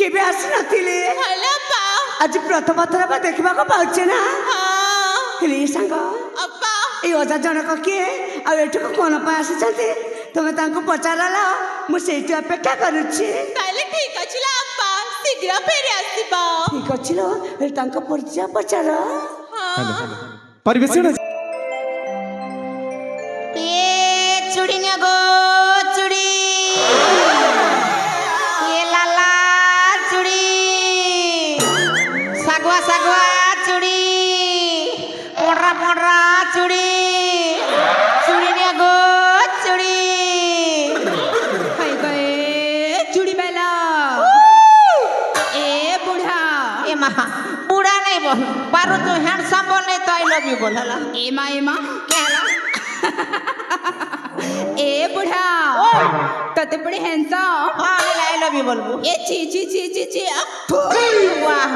केबे आसी नथिले हेलो पा आज प्रथम थर बा देखबा को पाउछे ना हां हेले संग अप्पा ए ओजा जनक किए आ एठको कोन पा आसी छथि तमे तांको पचाराला मु सेठी अपेक्षा करूछि ताले ठीक अछिला अप्पा शीघ्र फेरी आसीबा ठीक अछिलो ए तांको परिचय पचार हां परिवेशन ए चुड़ी न गो चुड़ी ये लाला चुड़ी सागवा सागवा चुड़ी पोडरा चुड़ी चुड़ी न गो चुड़ी हाय गए चुड़ी बेला ए बुढ़ा ए माँ बूढ़ा नहीं बोल पारो तो हैंडसम बोल नहीं तो आई लव यू बोलला ए माँ कहला ए बुढ़ा तते बड़े हैंडसम हाँ मैं आई लव यू बोलबो ए ची वाह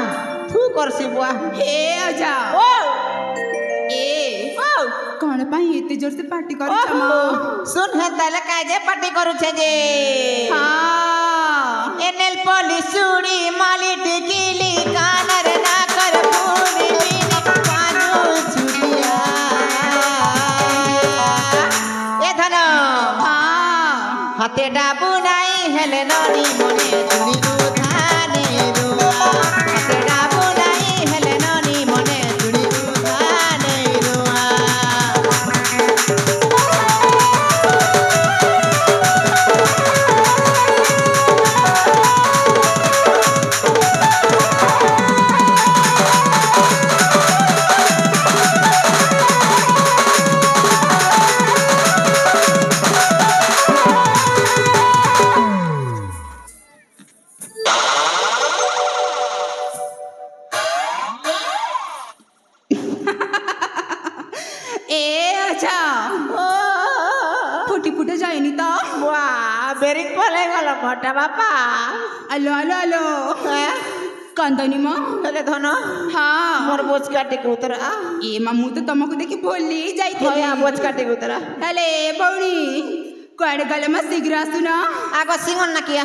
तू कर सी वाह हे आजा ओ ए ओ कौन पाई एते जोर से पार्टी करू छमा सुन है ताले काहे जे पार्टी करू छे जे हां एनएल पुलिस चूड़ी माली टिकिली कानर ना कर पूरी मीनी कानू चुड़िया ए धन हां हाथे डाबू नाई हेले ननी मने चुड़ी उठाने रुआ हाथे डाबू नाई हेले ननी मने चुड़ी उठाने रुआ फुटे जाएनी तो वाह बेरिंग पले गला मोटा बापा अलो कंदनी मां हेले धन हां मोर बोझ काटे के उतरा ए मामू तो तुमको देखि भोली जाई थे होया बोझ काटे के उतरा हेले बौनी कोड गले में शीघ्र सुना आगो सिंगन ना किया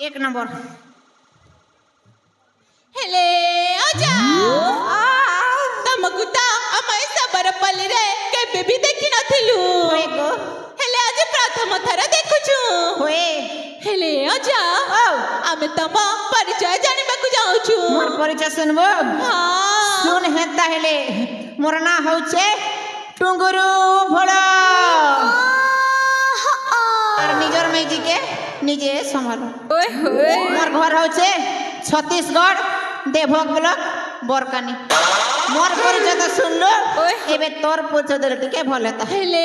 एक नंबर हेले आजा तुमको ता अमय सबर पल्ली रे केबे भी देखि नथिलु होए गो हेले आज प्रथम थर देखुछु होए हेले आजा आमे तम परिचय जानिबाकु जाउछु मोर परिचय सुनबो हां सुन हेता हेले मोर ना होचे टुंगुरु भोला और निजर मेजी के निजे संभालो ओए होए मोर घर होचे छत्तीसगढ़ देवभोग ब्लॉक बोरकानी मोर परिचय तो सुन लो एबे तोर परिचय दे टिके भले ता हेले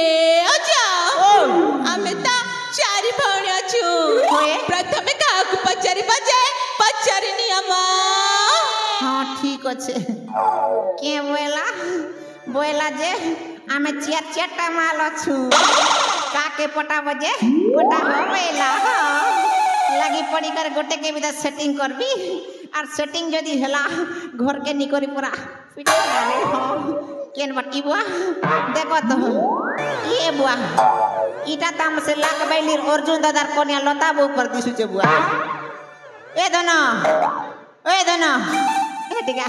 आजा आमे ता चारि भौणी अछु होए प्रथमे काकु पचारि बजे पचारि नियमा हां ठीक अछि के बोला जे आमे चार माल अछु काके पटा बजे पटा होवेला लगी पड़ी कर गोटे के विदा सेटिंग करबी और सेटिंग जदी हला घर के निकरी पूरा पिटा डाले हो केन बटी बुआ देखो तो ये बुआ इटा ताम से लाग बैली अर्जुन दादार कोनिया लता बो ऊपर दिसु छे बुआ ए धना ए टिका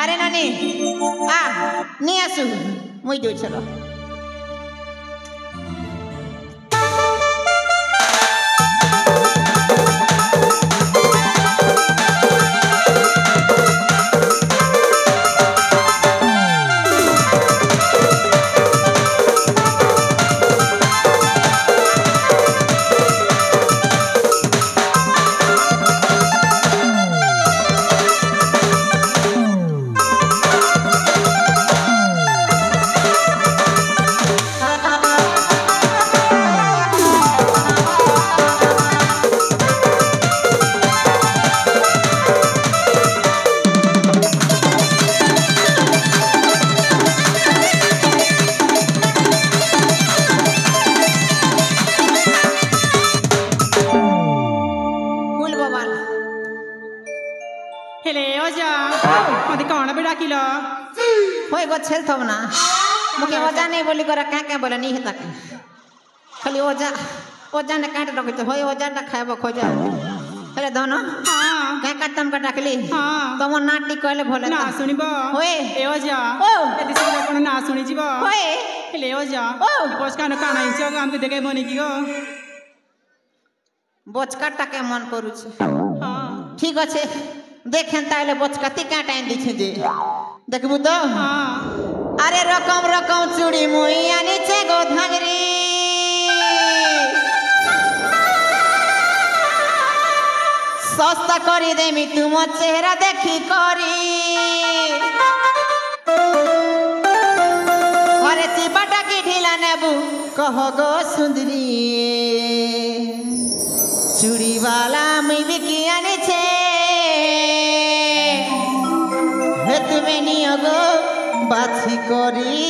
अरे नानी आ नी आसु मुई जो चलो हेले ओजा मते कौन बे डाकिलो होय गो छेल थब ना मुके ओजा नहीं बोली कर का का बोले नहीं तक खाली ओजा ओजा ने काट रखि तो होय ओजा ना खाबो खोजा हेले दोनो हां का का तम का डाकली हां तम नाटी कहले भले ना सुनिबो होय ए ओजा ओ एति से कोन ना सुनि जीवो होय हेले ओजा ओ पोस्का न काना इचो हम के देखे बनी की गो बोचका टाके मन करू छे हां ठीक আছে দেখেন তাইলে বচকাতি কাটাই দিছে যে দেখবু তো हां আরে রকম রকম চুড়ি মুই আনিছে গো ধাগরি সস্তা করে দেমি তোমার চেহারা দেখি করি আরে চিপাটা কি ঢিলা নেবু কহ গো সুন্দরী চুড়িওয়ালা মুই বিকি আনিছে হে তুমি নিও গো বাছি করি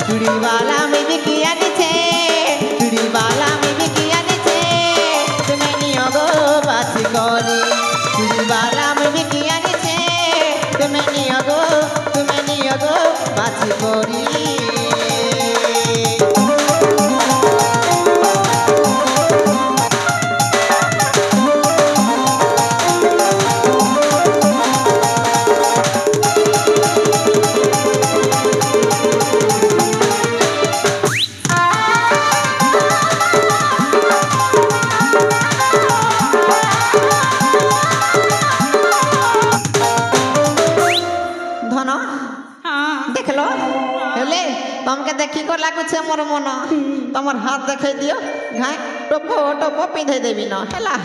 चूड़ीवाला में बिकी आनिछे चूड़ीवाला में बिकी आनिछे तुम्हें नियो गो बासी करी चूड़ीवाला में बिकी आनिछे तुम्हें नियो गो बासी करी तुमके देखी को लागुछे मोर मन तमर हाथ देखे दियो घाय टोपो टोपो पिंधे देबी न हैला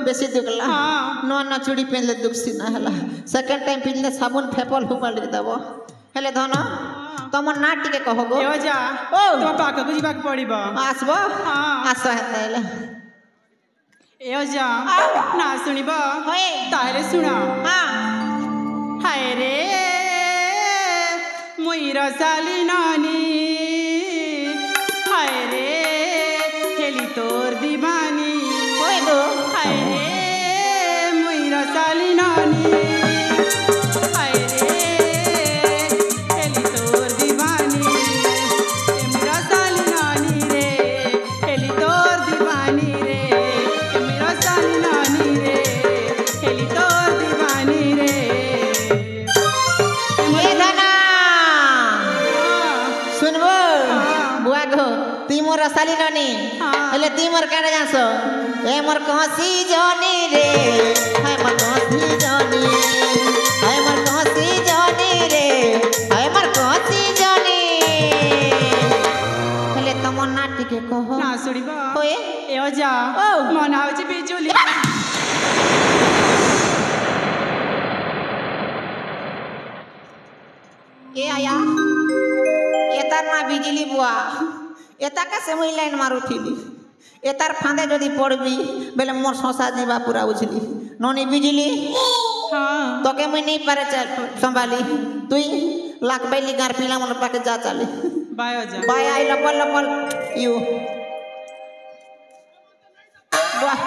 बेसी दुख ला नो न चूड़ी पहनले दुख सिना हला सेकंड टाइम पहनले साबुन फेपल हुपल देबो हेले धन तम ना टिके कहो गो ए जा ओ तो पाक बुझिबा के पड़िबो आसबो हां आस हेले ए जा ना सुनिबो होय तारे सुना हां हाय रे मुइरा साली नानी हाय रे हेली तोर दीवानी होय गो हाय रे मुइरा साली नानी हाय रे हेली तोर दीवानी मेरा साली नानी रे हेली तोर दीवानी रे मेरा साली नानी रे हेली तोर दीवानी रे ए धना सुनबो बुआ गो ती मोर साली नानी हेले ती मोर काडे जासो ए मोर कसी जानी रे हाय मोर कसी जानी हाय मोर कसी जानी रे हाय मोर कसी जानी हेले तम नाटी के कहो ना सुनिबो होए ए जा ओ मन आउची बिजुली के आया एतार ना बिजली बुआ एता कैसे मुई लाइन मारुथिली एतार फांदे जदि पड़बी बेले मोर संसार जीवा पूरा उछली ननी बिजली हाँ तोके मुई नहीं पारे संभाली तुई लाख बैली गार पीला मन पाके जा चले बायो जा बाय आई लपल लपल यू वाह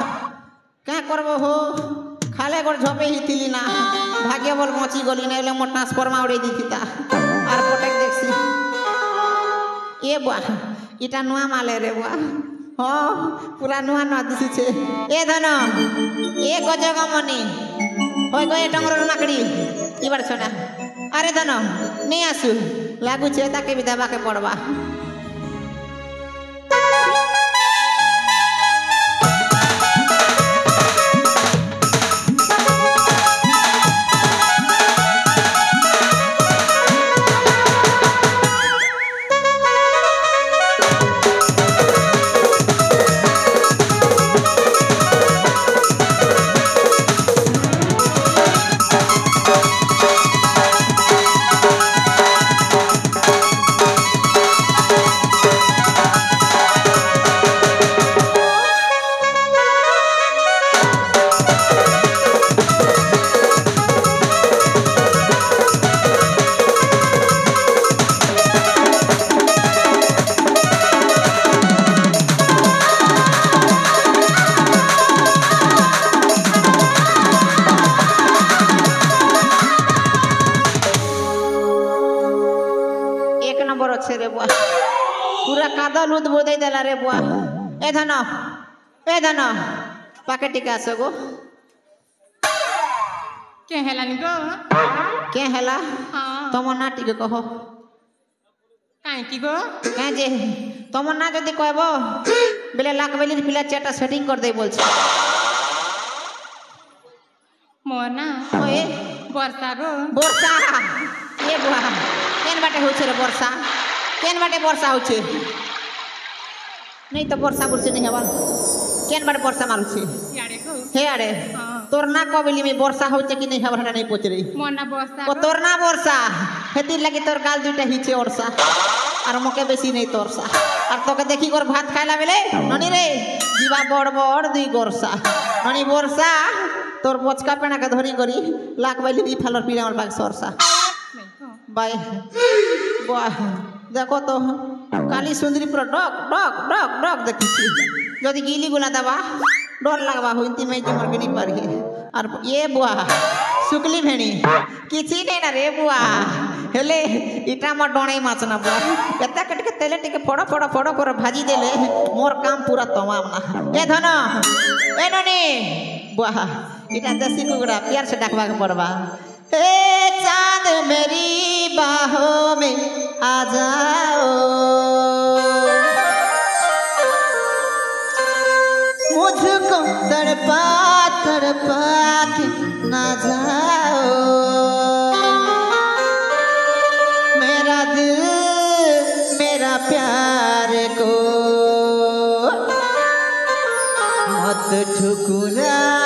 क्या करबो हो खाले गोर झोपे ही तिली ना भाग्य बोल मोची गली ना एले मोर ट्रांसफार्मर उड़े दी थीता आर पोटेक देखसी ए बुआ इटा नुआ माले रे बुआ हो पूरा नुआ नुआ दिसी छे ए धन ए गजगमनी होय गए डंगर नाकड़ी इबार छोड़ा अरे धन नहीं आसु लागू छे ताके भी दबा के पड़वा पूरा कादल उद बोदे देला रे बुआ ए धन पाके टिका सगो के हेलानी गो के हेला हाँ तमो ना टिके कहो काहे की गो के जे तमो ना जदी कहबो बेले लाख बेली पिला चेटा सेटिंग कर दे बोल छ मोर ना ओए वर्षा गो वर्षा ए बुआ केन बाटे होछ रे वर्षा केन बाटे वर्षा होछ नहीं तो वर्षा बुरसे नहीं हवा केन बाटे वर्षा मारुछ यारे गो हे अरे हाँ तोर ना कबली में वर्षा होछ कि नहीं हवा नहीं पूछ रही मोर ना वर्षा ओ तोर ना वर्षा हेती लगी तोर गाल दुटा हिचे वर्षा और मोके बेसी नहीं तोरसा और तोके देखी गोर भात खाइला बेले ननी रे जीवा बड़ बड़ दुई गोरसा ननी वर्षा तोर बचका पेना के धरी करी लाख बैली दी फालर पीला हमर पाक सरसा बाय वाह देखो तो काली सुंदरी पर डक डक डक डक देखी जदि गिली गुला दबा डर लगवा होती मैं जो मरगनी पर ही और ये बुआ सुकली भेणी किसी नहीं ना रे बुआ हेले इटा मत डोणे माछ ना बुआ एता कट के तेले टिके फड़ो फड़ो फड़ो कर भाजी देले मोर काम पूरा तमाम ना ए धन ए ननी बुआ इटा देसी कुगड़ा प्यार से डाकवा के पड़वा ए चांद मेरी बाहों में आ जाओ मुझको तड़पा तड़पा के ना जाओ मेरा दिल मेरा प्यार को मत ठुकराओ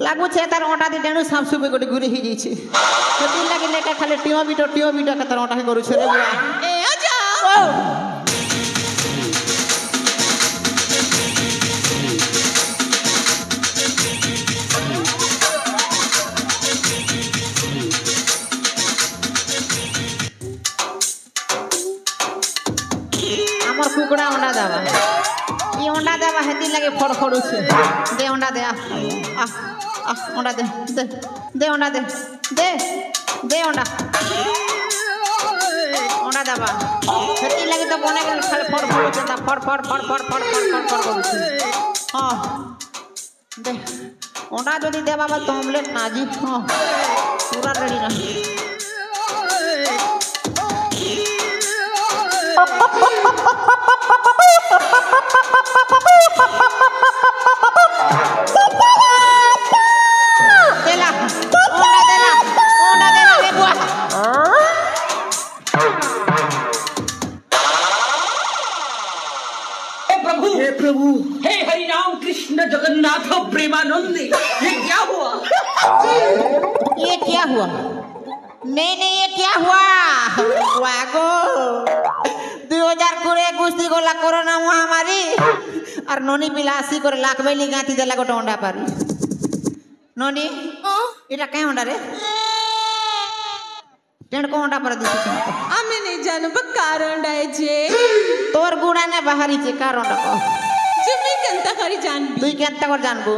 लागू छे तार ओटा दी डेणु साफ सुबे गोटे गुरे ही जाइछे कति लागे लेका खाली टियो बिटो के तार ओटा के गरु छे रे बुआ ए आजा कुकड़ा अंडा देवा ये अंडा देवा हेती लगे फड़फड़ू छे दे अंडा दे आ अंडा दे दे दे अंडा दे दे दे अंडा अंडा देवा हेती लगे तो बने गेल खाली फड़फड़ू छे फड़ करू छे हां दे अंडा जदी देवा बा तो ऑमलेट नाजी हां पूरा रेडी ना हे हरि राम कृष्ण जगन्नाथ प्रेमानंद ये क्या हुआ? ये क्या हुआ? नहीं ये क्या हुआ? वागो 2020 गुस्ती गोला कोरोना महामारी और नोनी पिलासी करे लाख बेली गाती देला गोटे अंडा पारी नोनी इटा कहीं अंडा रे टेंड को अंडा पर दिस आमे नहीं जानब कार अंडा है जे तोर गुड़ा ने बाहरी छे कार अंडा को जमी केंता करी जानबी तुई केंता कर जानबो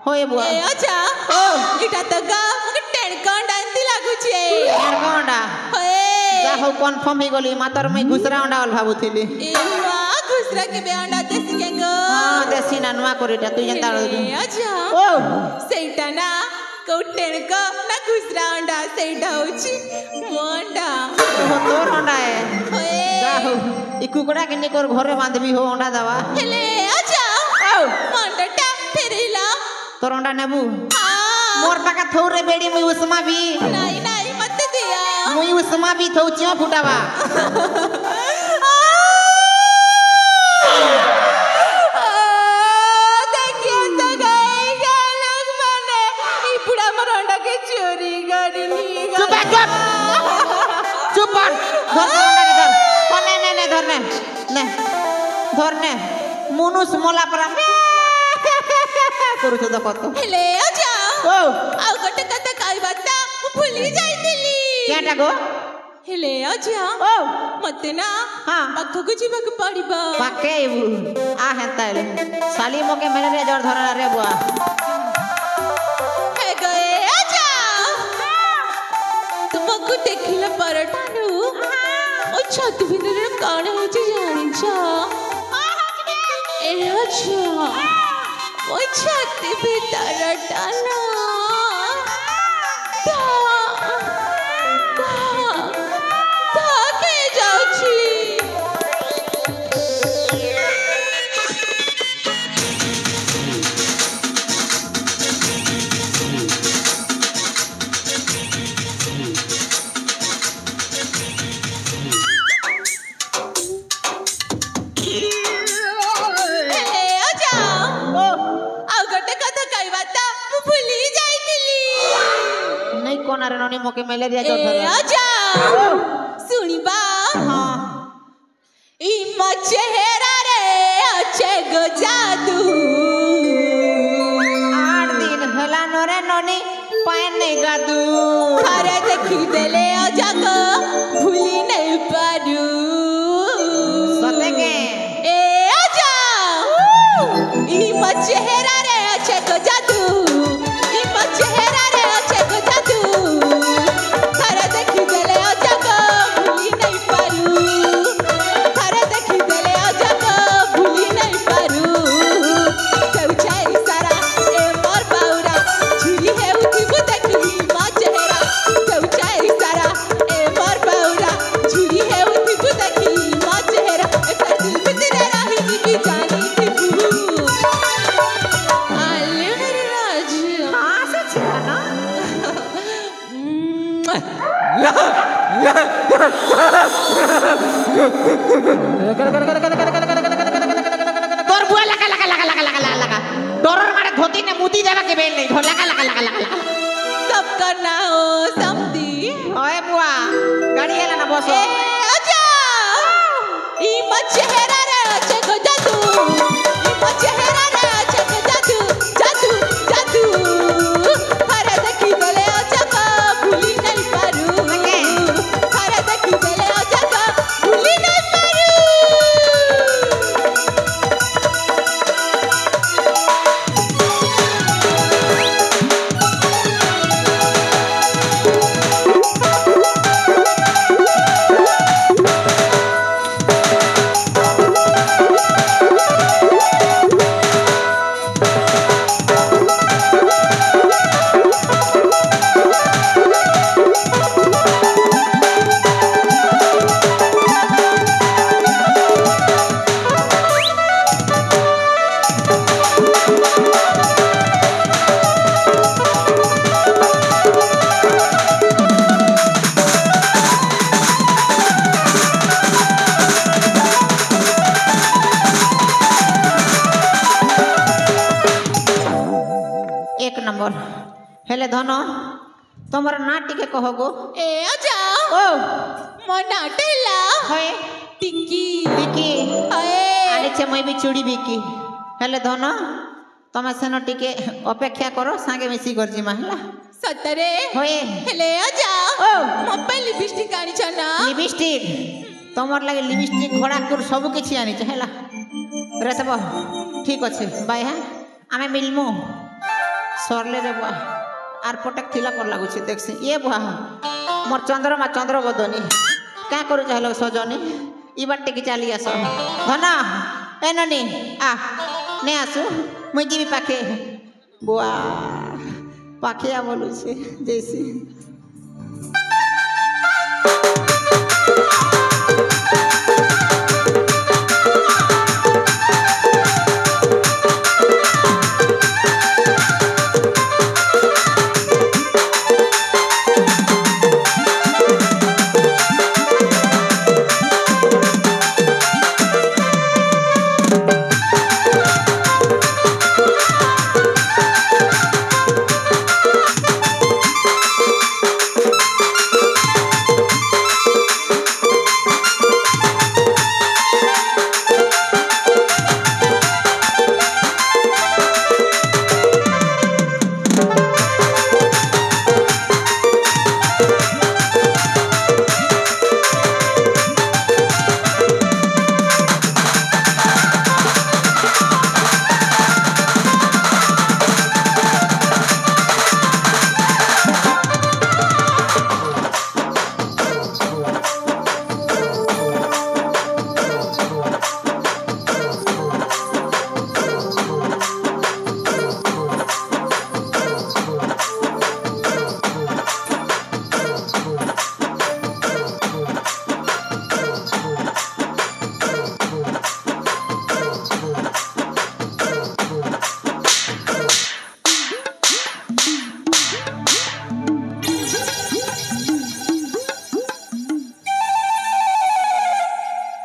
होए बुआ ए अच्छा ओ इटा तगा मके टेंड को अंडा एंती लागु छे टेंड को अंडा होए जा हो कन्फर्म ही गली मातर मैं घुसरा अंडा वाल भाबुथिली ए वाह घुसरा के बे अंडा देसी केंगो हां देसी ना नुआ करिटा तुई जनता ए अच्छा ओ सेटा ना कोटेण को ना घुसरा अंडा सेटा होची मोंडा तोर अंडा है होए जा हो ई कुकड़ा के निकोर घरे बांधबी हो अंडा दवा हेले अच्छा ओ मोंडा फेरिला तोर अंडा नेबू हां मोर पाका थौरे बेड़ी मुई उसमा भी नहीं मत दिया मुई उसमा भी थौ चियो फुटावा देखिए तो गए लोग मैंने ई बुढ़ा मरोंडा के चोरी गाड़ी नी चुप धर अंडा के धर ने धरने मुनुस मोला पर करू छ देखो तो हेले आजा ओ आ गटे कते काई बात भूली जाईतिली केटा गो हेले आजा ओ मते ना हां पक्कू जीवक पड़िबा पाके आ हेताले साली मोके मेले जोर धरा रे बुआ हे गए आजा तुमको देखिला परठानु ओ छत भितर काण होची जानि छ ए अच्छा ओ छत भितर टाना के जाउची कोना रे नोनी मोके मलेरिया जो धरे आजा सुनिबा हां ई मचेहरा रे अच्छे गो जादू 8 दिन हला नोरे नोनी पाइन नहीं गादू अरे देखी देले आजा को भूली नहीं पारू सते के ए आजा ई मचेहरा रे अच्छे गो जादू ई मचेहरा रे अच्छे गो जादू अरे देखी देले आजा को भूली नहीं पारू अरे देखी देले आजा को भूली नहीं पारू कौचाई सारा ए मोर बाउरा झुरी है उठी वो देखी मां चेहरा कौचाई सारा ए मोर बाउरा झुरी है उठी वो देखी मां चेहरा एकर दिल भीतर रही की जानी थी बू आले मेरे राज हां से छे ना तोर बुआ लगा डोरर मारे धोती ने मुदी देवा के बेल नहीं लगा सब करना हो समझी ओए बुआ गाड़ी आला ना बसो ए आजा ई मचेहरा रे अच्छे को जादू ई मचेहरा रे अच्छे को जादू जादू जादू अरे देखी बोले आजा का भूली नहीं पारू अरे देखी बोले आजा का भूली नहीं पारू तमर ना टिके कहो गो ए अजा ओ मो नाटेला होए टिकी बिकी अए आने छे मैं भी चूड़ी बिकी हेले धन तमे सेनो टिके अपेक्षा करो सांगे मिसी करजी माहला सतरे होए हेले अजा ओ मो पे लिपस्टिक आनी छना लिपस्टिक तमर लागे लिपस्टिक घोड़ा कुर सब किछि आनी छ हेला रे सब ठीक अछि बाय हा आमे मिलमु सरले रे बुआ आर पटक थिला पर लागु छी देखसी ए बुआ मोर चंद्रमा चंद्र बदनी का करू चाहलो सजनी ई बाटे की चाली आसो धना ए ननी आ ने आसु मुई जीवी पाखे बुआ पाखे आ बोलू छे जैसी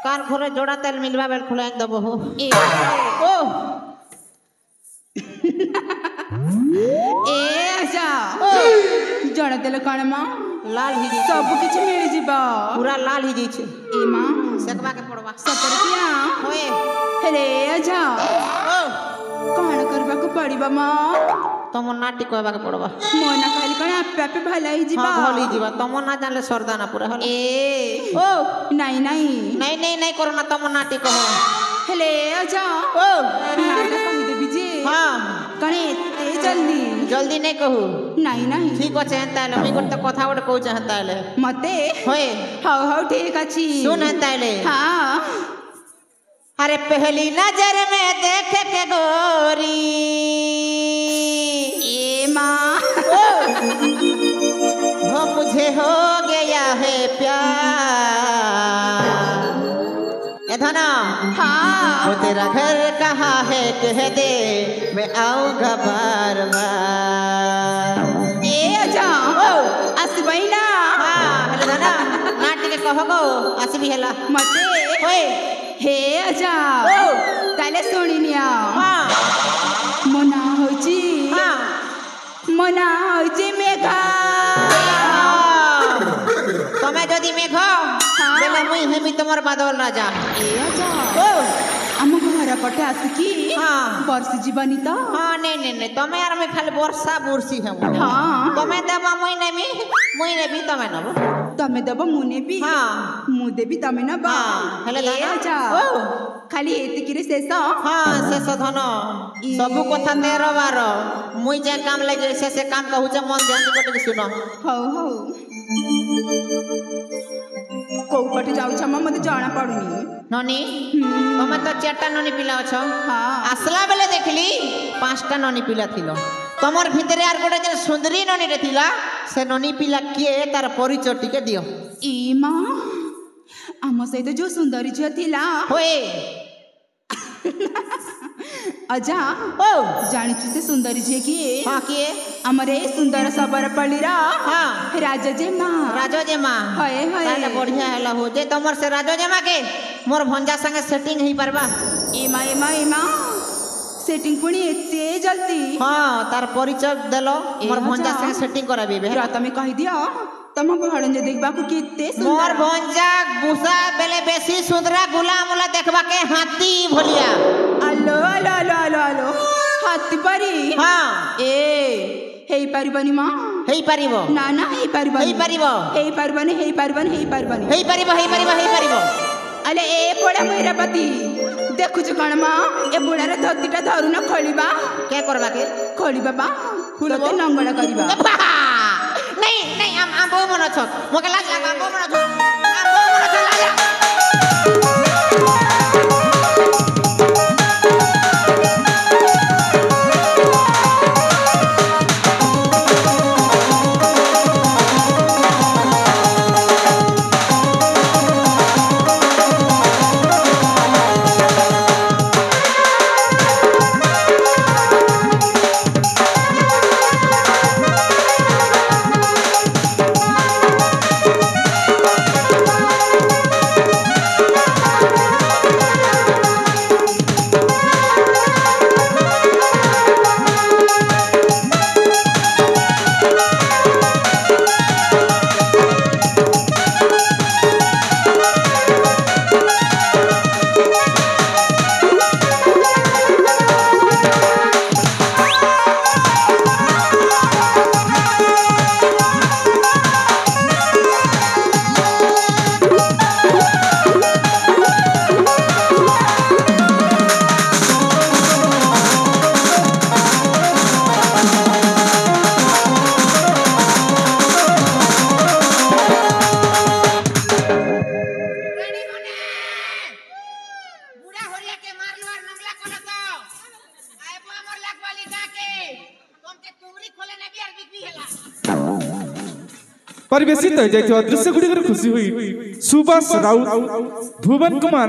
कार घरे जोड़ा तेल मिलवा बेल खुला एक दबो हो ए ओ ए आजा जण देले कण मां लाल ही जी सब किछ मिल जिबा पूरा लाल ही जी छे ए मां सेकवा के पड़वा 70 रुपया होए हेले आजा ओ कण करबा को पड़िबा मां तम नाटी कहबा के पड़वा मोना कहली कण आपे आपे भलाई जिबा हां भली जीवा तम ना जानले सरदाना पूरा हल ए ओ नहीं नहीं नहीं नहीं नहीं करो ना तम नाटी कहो हेले आजा ओ नाटा कहि देबी जे हां कणे ते जल्दी जल्दी नहीं कहू नहीं नहीं ठीक আছে হেতালে আমি গোটে কথা গোটে কইছ হেতালে मते होए हाउ हाउ ठीक अछि सुन हेताले हां अरे पहली नजर में देख के गोरी ए मां हो मुझे हो गया है प्यार ए धना हां वो तेरा घर कहाँ है कह दे मैं आऊंगा बार बार ए आजा आसबैना हाँ हेलो धना नाटी के कहो गो आसबी हेला मते होए हे आजा ताले सुनिनिया हाँ मना होची हाँ मना होची मेघा तमे जदि मेघ बेले मुई हेमी तमर बादल राजा ए आजा हम घर पटे आसिकी हाँ वर्ष जीवनी तो हाँ नहीं नहीं तमे यार मैं खाली वर्षा बुर्सी हम हाँ तमे देबा मुई नेबी तमे नबो तमे देबो मुने भी हाँ मु देबी तमे न बा हाँ हेले ए आजा खाली एतिकिरे शेष हाँ शेष धन सब कथा 13 मुई जे काम लगे से काम कहू जे मन ध्यान से सुन हौ हौ कोउ पटे जाउ छमा मते जाना पड़ुनी ननी तमे तो 4टा ननी पिला अछ हाँ आसला बेले देखली 5टा ननी पिला थिलो तमर भितरे आर गोटे जे सुंदरी ननी रे थिला से ननी पिला किए तार परिचय टिके दियो ई मां आम सहित जो सुंदरी झियो थिला होए अजा ओ जानिछु से सुंदरी झियो किए हाँ किए हमरे सुंदर सबर पलिरा हाँ राजा जे मां राजो जे मां हए हए ताले बढ़िया हैला हो जे तमर से राजो जे मां के मोर भंजा संगे सेटिंग ही परबा ए मां सेटिंग पुणी एते जल्दी हाँ तार परिचय देलो मोर ए भंजा अच्छा। से सेटिंग कराबी बे रा तमे कहि दियो तम भणजे देखबा को केते मोर सुंदर भंजा गुसा बेले बेसी सुंदरा गुलामुला देखबा के हाथी भलिया आलो आलो आलो आलो आलो हाथी परी हाँ ए हेई परिबनी मां हेई परिबो ना ना हेई परिबनी हेई परिबो हेई परिबनी हेई परिबनी हेई परिबनी हेई परिबो हेई परिबो हेई परिबो अले ए पोड़ा मैरापति देखुछ कण मां ए बुढ़ार धोतीटा धरु न खोलिबा क्या करबा के खोलिबा बा तोते नंगड़ा करिबा नहीं नहीं हम बो मन छ मोके लाज लाग हम बो मन छ हम बो मन छ लाज परिवेशित हो जाइए दृश्य गुड़िक खुशी हुई सुभाष राउत भुवन कुमार